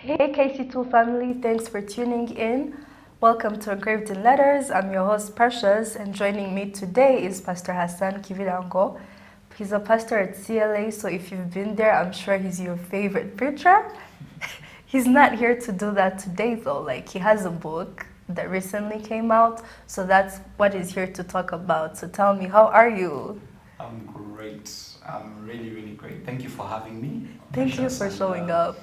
Hey KC2 family, thanks for tuning in. Welcome to Engraved in Letters. I'm your host Precious, and joining me today is Pastor Hassan Kibirango. He's a pastor at CLA, so if you've been there, I'm sure he's your favorite preacher. He's not here to do that today though. Like, he has a book that recently came out, so that's what he's here to talk about. So tell me, how are you? I'm great. I'm really, really great. Thank you for having me. Thank you for showing up.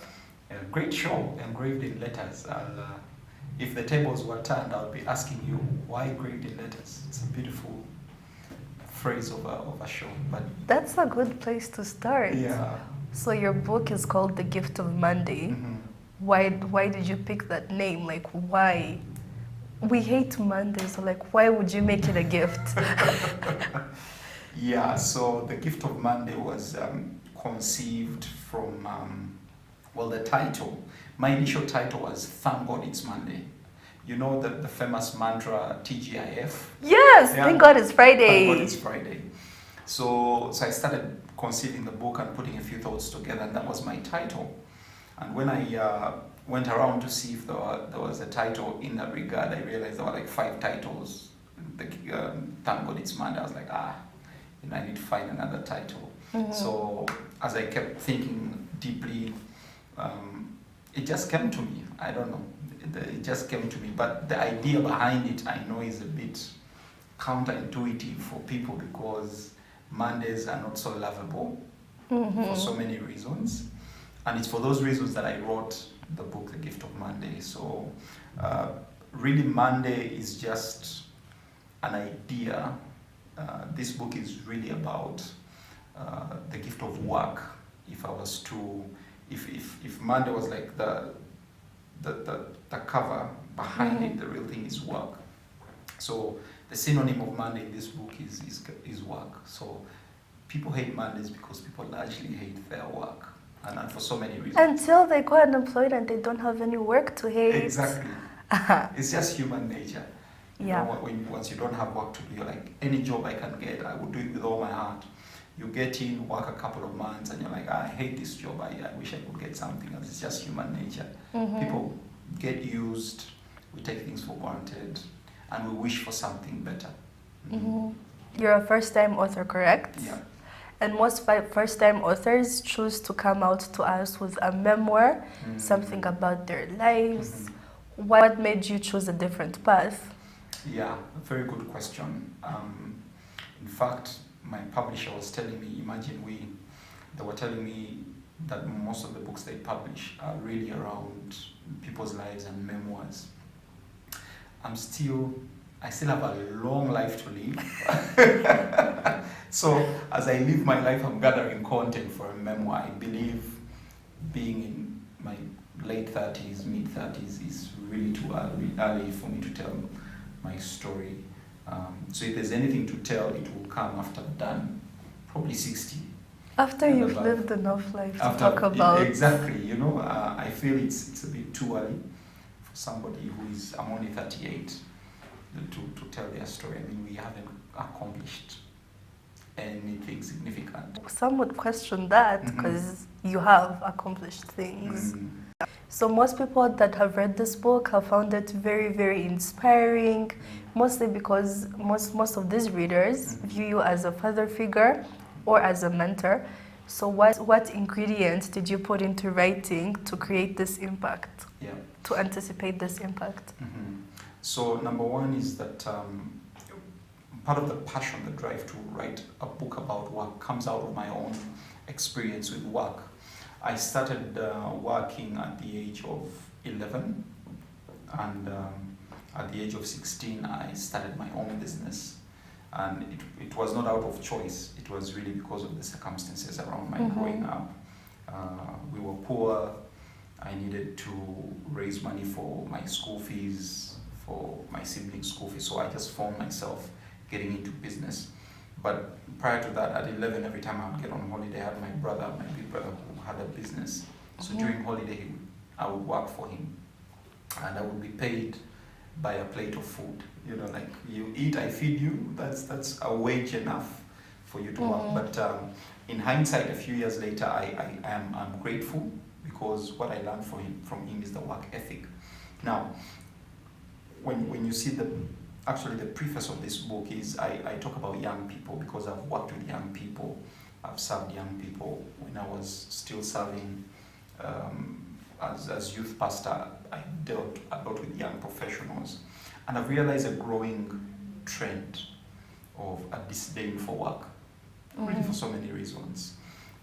A great show, Engraved in Letters. If the tables were turned, I would be asking you, why engraved in letters? It's a beautiful phrase of a show. But that's a good place to start. Yeah. So your book is called The Gift of Monday. Mm-hmm. Why did you pick that name? Like, why? We hate Mondays, so like, why would you make it a gift? Yeah, so The Gift of Monday was conceived from, the title. My initial title was Thank God It's Monday. You know the famous mantra TGIF? Yes, yeah. Thank God it's Friday. Thank God it's Friday. So I started conceiving the book and putting a few thoughts together, and that was my title. And when I went around to see if there was a title in that regard, I realized there were like 5 titles. Thank God It's Monday. I was like, I need to find another title. Mm-hmm. So as I kept thinking deeply, it just came to me. I don't know. It just came to me. But the idea behind it, I know, is a bit counterintuitive for people because Mondays are not so lovable for so many reasons. And it's for those reasons that I wrote the book, The Gift of Monday. So really, Monday is just an idea. This book is really about the gift of work. If I was to, if Monday was like the cover, behind it, the real thing is work. So the synonym of Monday in this book is work. So people hate Mondays because people largely hate their work, and for so many reasons. Until they go unemployed and they don't have any work to hate. Exactly. It's just human nature. You know, once you don't have work to do, you're like, any job I can get, I would do it with all my heart. You get in, work a couple of months, and you're like, I hate this job. I wish I could get something else. It's just human nature. Mm-hmm. People get used, we take things for granted, and we wish for something better. Mm-hmm. You're a first-time author, correct? Yeah. And most first-time authors choose to come out to us with a memoir, something about their lives. Mm-hmm. What made you choose a different path? Yeah, a very good question. In fact, my publisher was telling me, they were telling me that most of the books they publish are really around people's lives and memoirs. I still have a long life to live. So as I live my life, I'm gathering content for a memoir. I believe being in my late 30s, mid 30s is really too early for me to tell my story. So if there's anything to tell, it will come after I've done probably 60. After you've lived enough life to talk about. Exactly, I feel it's a bit too early for somebody I'm only 38, to tell their story. I mean, we haven't accomplished anything significant. Some would question that because you have accomplished things. So most people that have read this book have found it very, very inspiring, mostly because most of these readers view you as a father figure or as a mentor. So what ingredients did you put into writing to create this impact, to anticipate this impact? So number one is that part of the passion, the drive to write a book about work comes out of my own experience with work. I started working at the age of 11, and at the age of 16 I started my own business, and it was not out of choice. It was really because of the circumstances around my growing up. We were poor. I needed to raise money for my school fees, for my siblings' school fees, so I just found myself getting into business. But prior to that, at 11, every time I would get on holiday, I had my big brother who had a business. So during holiday, I would work for him, and I would be paid by a plate of food. Like, you eat, I feed you. That's a wage enough for you to work. But in hindsight, a few years later, I'm grateful because what I learned from him is the work ethic. Now, when you see actually the preface of this book is I talk about young people because I've worked with young people. I've served young people. When I was still serving as youth pastor, I dealt a lot with young professionals. And I've realized a growing trend of a disdain for work, really for so many reasons.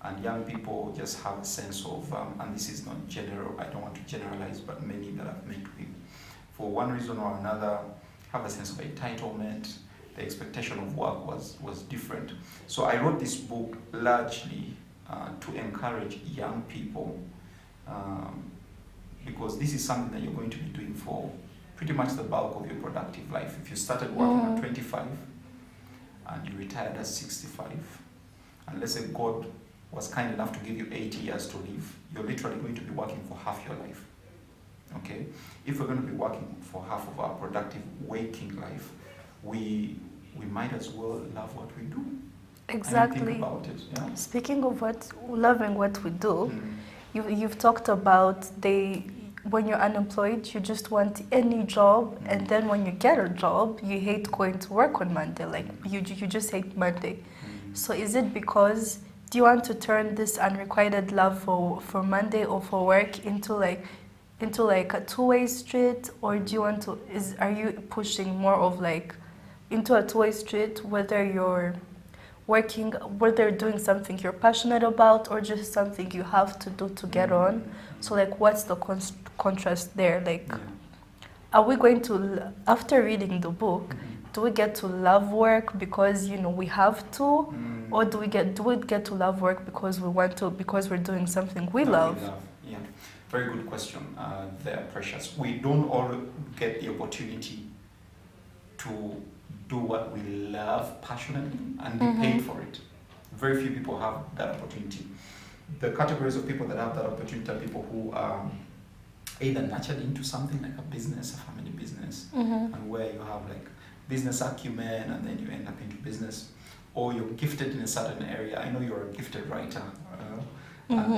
And young people just have a sense of, and this is not general, I don't want to generalize, but many that I've met with, for one reason or another, have a sense of entitlement. The expectation of work was different. So I wrote this book largely to encourage young people, because this is something that you're going to be doing for pretty much the bulk of your productive life. If you started working at 25 and you retired at 65, and let's say God was kind enough to give you 80 years to live, you're literally going to be working for half your life. Okay? If we're going to be working for half of our productive waking life, we might as well love what we do. Exactly. And think about it. Yeah? Speaking of loving what we do, you've talked about when you're unemployed, you just want any job, and then when you get a job, you hate going to work on Monday. Like you just hate Monday. So is it because, do you want to turn this unrequited love for Monday or for work into like a two-way street, or do you want to, are you pushing more of like into a two-way street, whether you're working, whether doing something you're passionate about or just something you have to do to get on? So like, what's the contrast there? Like, are we going to, after reading the book, do we get to love work because we have to, or do we get to love work because we want to, because we're doing something we love? Yeah, very good question. They're precious. We don't all get the opportunity to do what we love passionately and be paid for it. Very few people have that opportunity. The categories of people that have that opportunity are people who are either nurtured into something like a business, a family business, and where you have like business acumen and then you end up into business, or you're gifted in a certain area. I know you're a gifted writer. And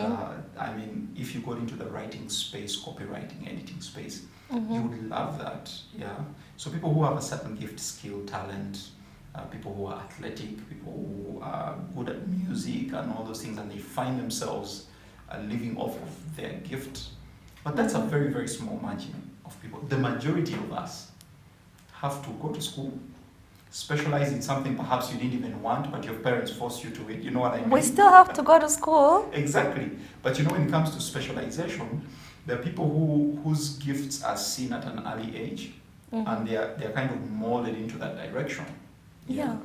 I mean, if you got into the writing space, copywriting, editing space, you would love that. Yeah. So people who have a certain gift, skill, talent, people who are athletic, people who are good at music and all those things, and they find themselves living off of their gift. But that's a very, very small margin of people. The majority of us have to go to school, specialize in something perhaps you didn't even want, but your parents forced you to it. You know what I mean? We still have to go to school. Exactly. But when it comes to specialization, there are people whose gifts are seen at an early age, and they're kind of molded into that direction. Yeah.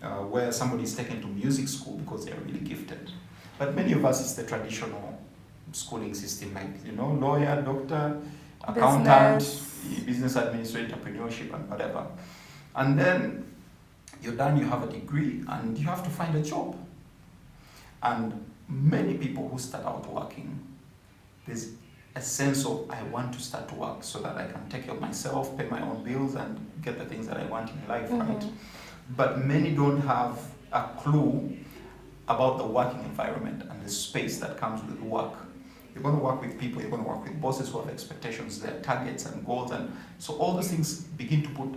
Where somebody is taken to music school because they're really gifted. But many of us, it's the traditional schooling system, like, lawyer, doctor, accountant, business administrator, entrepreneurship, and whatever. And then you're done, you have a degree, and you have to find a job. And many people who start out working, there's a sense of, I want to start to work so that I can take care of myself, pay my own bills, and get the things that I want in life, right? But many don't have a clue about the working environment and the space that comes with work. You're going to work with people, you're going to work with bosses who have expectations, their targets and goals, and so all those things begin to put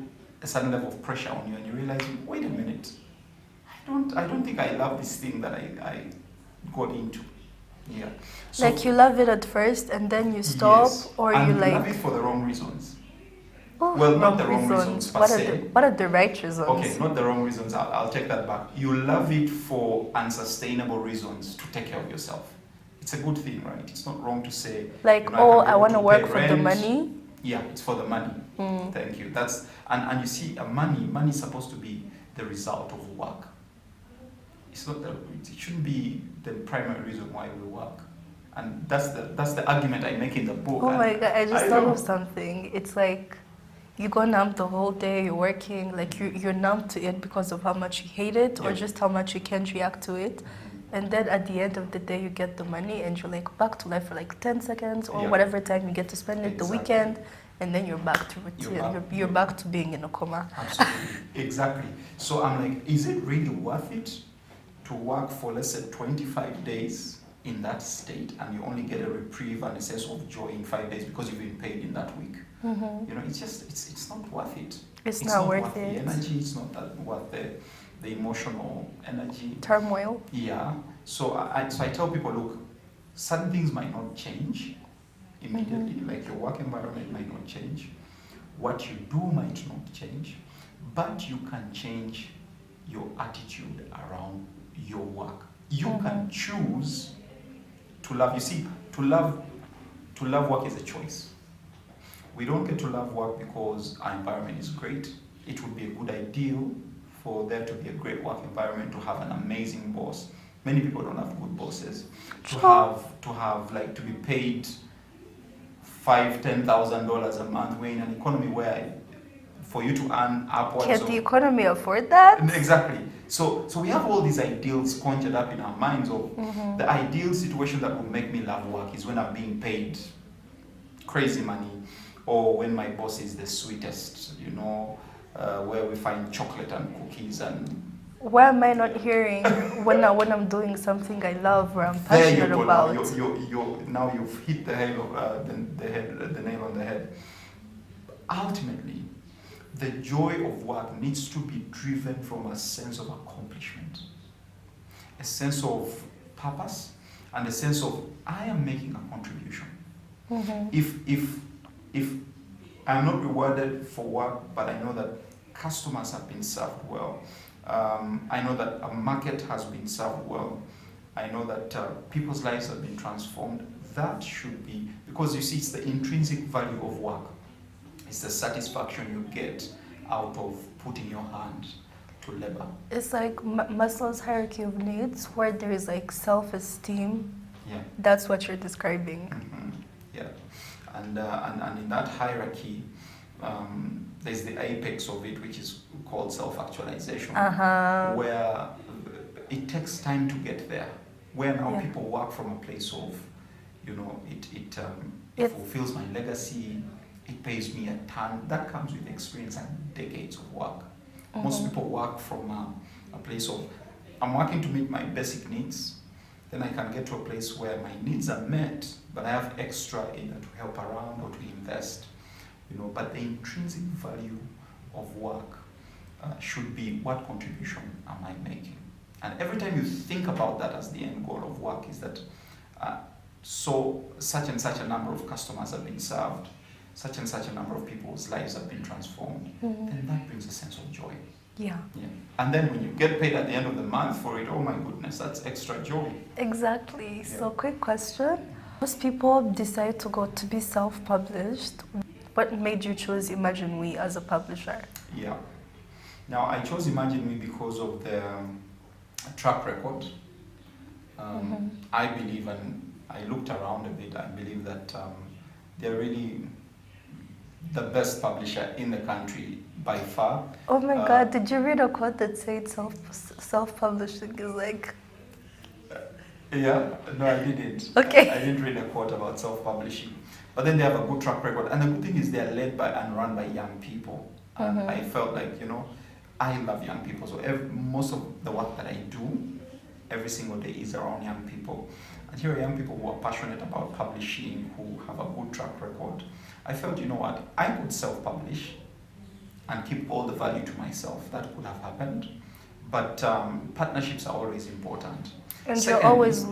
a certain level of pressure on you, and you realize, wait a minute, I don't think I love this thing that I got into. Yeah. So, like you love it at first and then you stop, yes, or and you like love it for the wrong reasons. Oh, well, not the wrong reasons per se. What are the right reasons? Okay, not the wrong reasons. I'll take that back. You love it for unsustainable reasons to take care of yourself. It's a good thing, right? It's not wrong to say, like, I want to work for the money. Yeah, it's for the money. Thank you. That's and you see, money is supposed to be the result of work. It's not it shouldn't be the primary reason why we work. And that's the argument I make in the book. Oh my God, I just thought of something. It's like you go numb the whole day, you're working, like you're numb to it because of how much you hate it, or just how much you can't react to it. And then at the end of the day, you get the money and you're like back to life for like 10 seconds or whatever time you get to spend it, the weekend, and then you're back to routine. You're back to being in a coma. Absolutely. Exactly. So I'm like, is it really worth it to work for, let's say, 25 days in that state, and you only get a reprieve and a sense of joy in 5 days because you've been paid in that week. You know, it's not worth it. It's not worth the it. energy. It's not that worth the emotional energy. Turmoil. Yeah. So I tell people, look, certain things might not change immediately. Like your work environment might not change. What you do might not change, but you can change your attitude around your work. You can choose to love. You see, to love work is a choice. We don't get to love work because our environment is great. It would be a good ideal for there to be a great work environment, to have an amazing boss. Many people don't have good bosses. To be paid $5,000-$10,000 a month. We're in an economy where for you to earn upwards Can the economy afford that? Exactly. So we have all these ideals conjured up in our minds of the ideal situation that would make me love work is when I'm being paid crazy money, or when my boss is the sweetest, you know, where we find chocolate and cookies and... Why am I not hearing when I'm doing something I love or I'm passionate about? Now you've hit the nail on the head. Ultimately, the joy of work needs to be driven from a sense of accomplishment, a sense of purpose, and a sense of I am making a contribution. If I'm not rewarded for work, but I know that customers have been served well, I know that a market has been served well, I know that people's lives have been transformed, that should be, because you see, it's the intrinsic value of work. It's the satisfaction you get out of putting your hand to labor. It's like Maslow's hierarchy of needs, where there is like self-esteem. Yeah. That's what you're describing. Yeah. And in that hierarchy, there's the apex of it, which is called self-actualization, where it takes time to get there. Where now people work from a place of, you know, it fulfills my legacy, it pays me a ton. That comes with experience and decades of work. Most people work from a place of, I'm working to meet my basic needs, then I can get to a place where my needs are met, but I have extra either to help around or to invest, you know. But the intrinsic value of work should be, what contribution am I making? And every time you think about that as the end goal of work is that so such and such a number of customers have been served, such and such a number of people's lives have been transformed, then that brings a sense of joy. Yeah. And then when you get paid at the end of the month for it, oh my goodness, that's extra joy. Exactly. Yeah. So quick question. Most people decide to go to be self-published. What made you choose Imagine We as a publisher? Yeah. Now, I chose Imagine We because of the track record. I believe, and I looked around a bit, I believe that they're really the best publisher in the country by far. Oh my God, did you read a quote that said self-publishing is like... Yeah, no, I didn't. Okay. I didn't read a quote about self-publishing. But then they have a good track record. And the good thing is they're led by and run by young people. And I felt like, you know, I love young people. So most of the work that I do every single day is around young people. And here are young people who are passionate about publishing, who have a good track record. I felt, you know what, I could self-publish and keep all the value to myself. That could have happened. But partnerships are always important. And secondly, you're always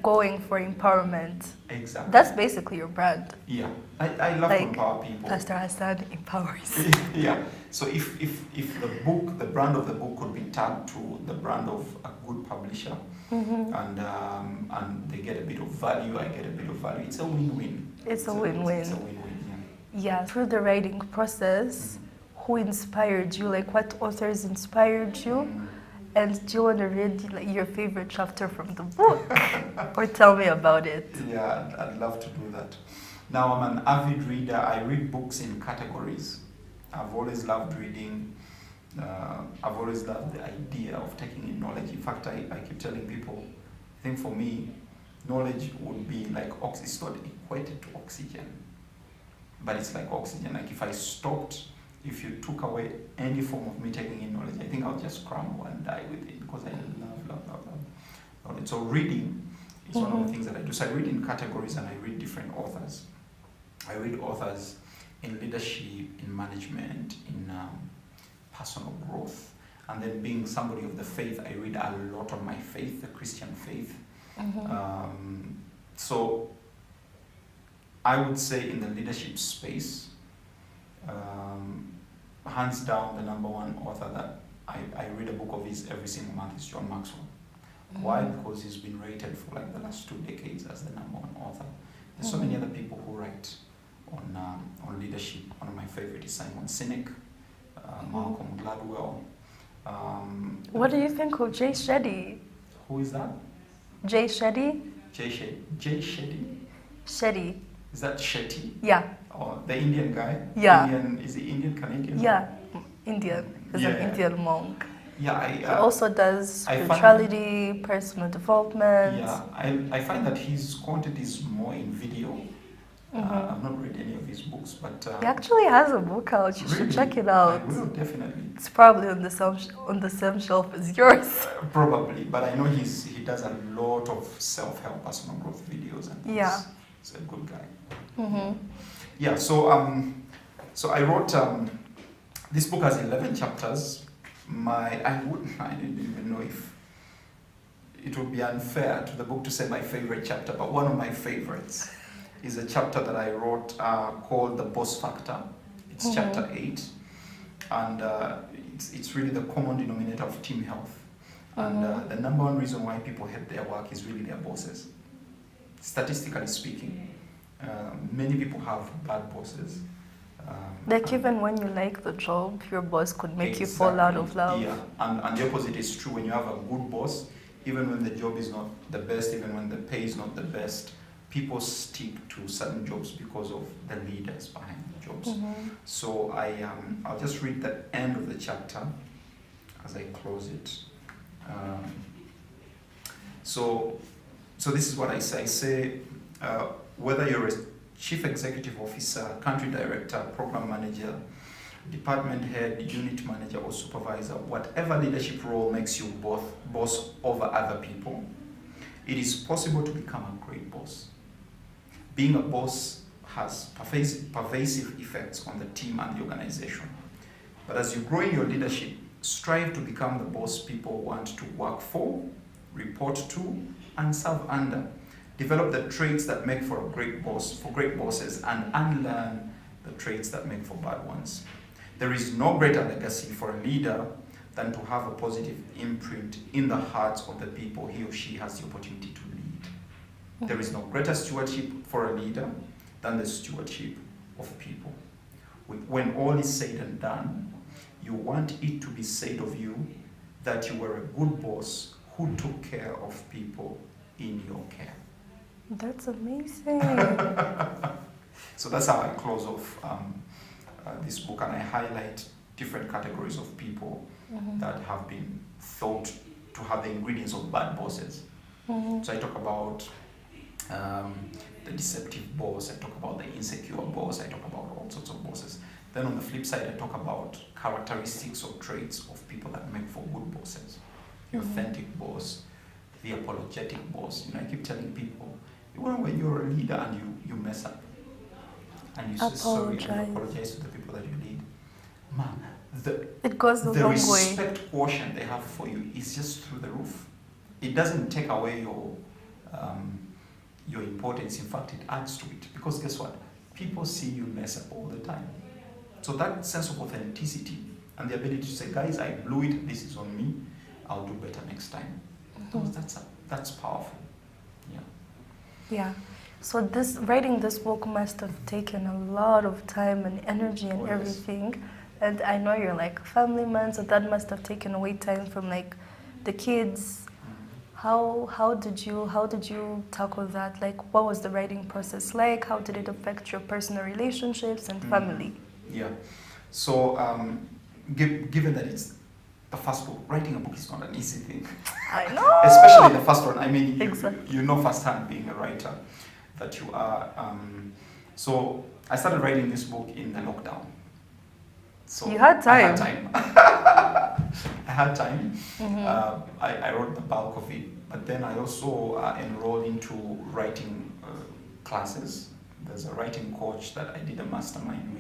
going for empowerment. Exactly. That's basically your brand. Yeah. I love to empower people. Pastor Hassan empowers. Yeah. So if the brand of the book could be tagged to the brand of a good publisher, and they get a bit of value, I get a bit of value, it's a win-win. It's a win-win. It's a win-win, yeah. Through the writing process, who inspired you? Like, what authors inspired you? And do you want to read like your favorite chapter from the book? Or tell me about it? Yeah, I'd love to do that. Now, I'm an avid reader. I read books in categories. I've always loved reading. I've always loved the idea of taking in knowledge. In fact, I keep telling people, I think for me, knowledge would be like oxygen. It's not equated to oxygen, but it's like oxygen. Like if you took away any form of me taking in knowledge, I think I'll just crumble and die with it, because I love knowledge. So reading It's one of the things that I do. So I read in categories and I read different authors. I read authors in leadership, in management, in personal growth. And then being somebody of the faith, I read a lot on my faith, the Christian faith. So I would say in the leadership space, hands down, the number one author that I read a book of his every single month is John Maxwell. Why? Because he's been rated for like the last 2 decades as the number one author. There's so many other people who write on leadership. One of my favorite is Simon Sinek, Malcolm Gladwell. What do you think of Jay Shetty? Who is that? Jay Shetty? Jay Shetty? Shetty. Is that Shetty? Yeah. Oh, the Indian guy? Yeah. Is he Indian, Canadian? Yeah, Indian. He's an Indian monk. Yeah, he also does spirituality, personal development. Yeah, I find that his content is more in video. I've not read any of his books, but he actually has a book out. You should check it out. I will, definitely. It's probably on the same shelf as yours. Probably, but I know he does a lot of self-help, personal growth videos, and he's a good guy. Yeah, so I wrote this book has 11 chapters. I didn't even know if it would be unfair to the book to say my favorite chapter, but one of my favorites is a chapter that I wrote called The Boss Factor. It's chapter 8, and it's really the common denominator of team health. And the number one reason why people hate their work is really their bosses. Statistically speaking, many people have bad bosses. Like even when you like the job, your boss could make you fall out of love. Yeah, and the opposite is true. When you have a good boss, even when the job is not the best, even when the pay is not the best, people stick to certain jobs because of the leaders behind the jobs. So I'll just read the end of the chapter as I close it. So this is what I say. I say, whether you're a chief executive officer, country director, program manager, department head, unit manager, or supervisor, whatever leadership role makes you boss over other people, it is possible to become a great boss. Being a boss has pervasive effects on the team and the organization. But as you grow in your leadership, strive to become the boss people want to work for, report to, and serve under. Develop the traits that make for a great boss, for great bosses, and unlearn the traits that make for bad ones. There is no greater legacy for a leader than to have a positive imprint in the hearts of the people he or she has the opportunity to lead. There is no greater stewardship for a leader than the stewardship of people. When all is said and done, you want it to be said of you that you were a good boss who took care of people in your care. That's amazing. So that's how I close off this book, and I highlight different categories of people that have been thought to have the ingredients of bad bosses. So I talk about the deceptive boss, I talk about the insecure boss, I talk about all sorts of bosses. Then on the flip side, I talk about characteristics or traits of people that make for good bosses. The authentic boss, the apologetic boss. I keep telling people, when you're a leader and you mess up, and you say sorry and you apologize to the people that you lead, man, it goes the long way. The respect quotient they have for you is just through the roof. It doesn't take away your importance. In fact, it adds to it. Because guess what? People see you mess up all the time. So that sense of authenticity and the ability to say, guys, I blew it, this is on me, I'll do better next time. That's powerful. Yeah. So writing this book must have taken a lot of time and energy and everything. And I know you're like a family man, so that must have taken away time from like the kids. How did you tackle that? Like, what was the writing process like? How did it affect your personal relationships and family? Yeah. So given that it's the first book, writing a book is not an easy thing. I know. Especially the first one. I mean, exactly. You know firsthand being a writer that you are. So I started writing this book in the lockdown. So you had time. I had time. I had time. I wrote the bulk of it, but then I also enrolled into writing classes. There's a writing coach that I did a mastermind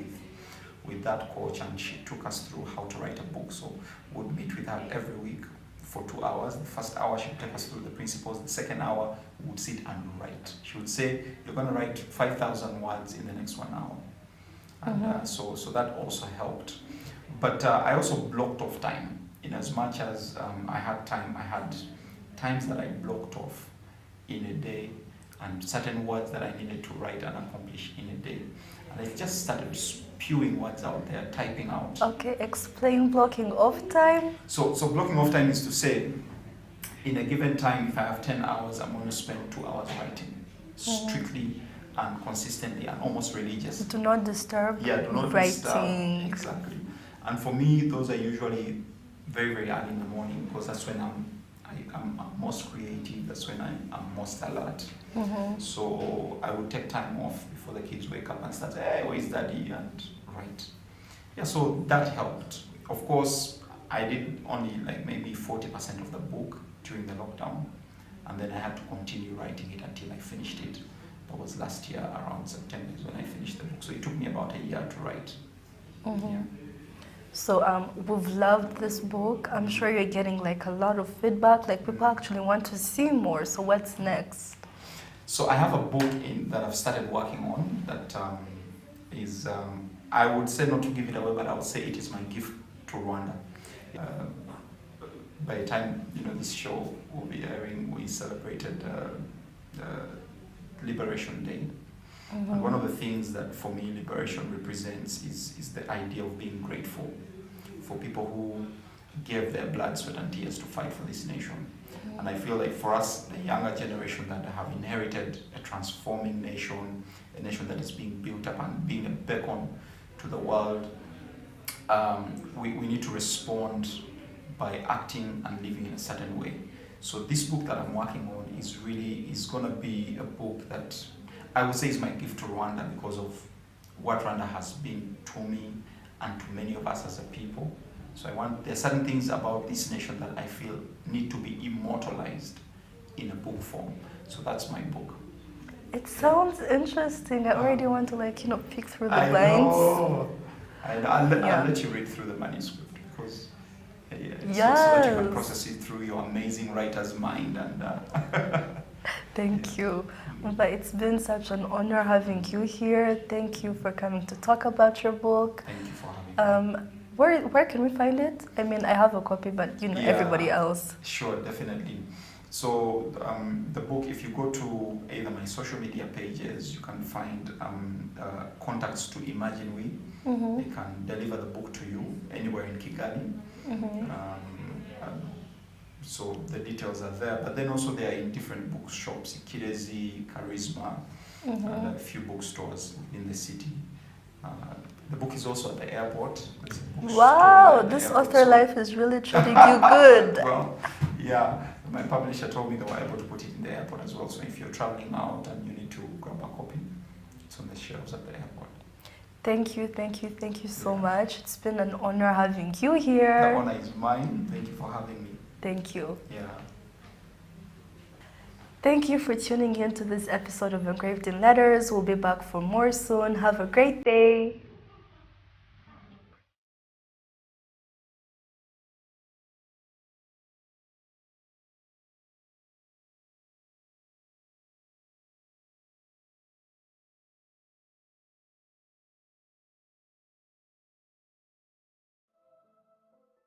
with that coach, and she took us through how to write a book. So we'd meet with her every week for 2 hours. The first hour she would take us through the principles. The second hour we would sit and write. She would say, you're going to write 5,000 words in the next 1 hour. And so that also helped. But I also blocked off time. In as much as I had time, I had times that I blocked off in a day, and certain words that I needed to write and accomplish in a day. And I just started spewing words out there, typing out. Okay, explain blocking off time. So blocking off time is to say, in a given time, if I have 10 hours, I'm going to spend 2 hours writing, strictly and consistently and almost religious. Do not disturb. Yeah, do not writing. disturb. Exactly. And for me, those are usually very, very early in the morning, because that's when I'm most creative, that's when I'm most alert. So I would take time off before the kids wake up and start, hey, where's daddy? And write. Yeah, so that helped. Of course, I did only like maybe 40% of the book during the lockdown, and then I had to continue writing it until I finished it. That was last year around September is when I finished the book. So it took me about a year to write. Yeah. So we've loved this book. I'm sure you're getting like a lot of feedback. Like people actually want to see more. So what's next? So I have a book that I've started working on that is, I would say not to give it away, but I would say it is my gift to Rwanda. By the time this show will be airing, we celebrated Liberation Day. And one of the things that for me liberation represents is the idea of being grateful for people who gave their blood, sweat and tears to fight for this nation. And I feel like for us, the younger generation that have inherited a transforming nation, a nation that is being built up and being a beacon to the world, we need to respond by acting and living in a certain way. So this book that I'm working on is going to be a book that I would say is my gift to Rwanda because of what Rwanda has been to me and to many of us as a people. So there are certain things about this nation that I feel need to be immortalized in a book form. So that's my book. It sounds interesting. I already want to pick through the lines. Know. I'll let you read through the manuscript because so that you can process it through your amazing writer's mind. And Thank you. But it's been such an honor having you here. Thank you for coming to talk about your book. Thank you for having me. Where can we find it? I mean, I have a copy, but everybody else. Sure, definitely. So the book, if you go to either my social media pages, you can find contacts to Imagine We. They can deliver the book to you anywhere in Kigali. So the details are there, but then also they are in different bookshops, Kirezi, Charisma, and a few bookstores in the city. The book is also at the airport. Wow, this author life is really treating you good. Well, yeah, my publisher told me they were able to put it in the airport as well. So if you're traveling out and you need to grab a copy, it's on the shelves at the airport. Thank you so much. It's been an honor having you here. The honor is mine. Thank you for having me. Thank you. Yeah. Thank you for tuning in to this episode of Engraved in Letters. We'll be back for more soon. Have a great day.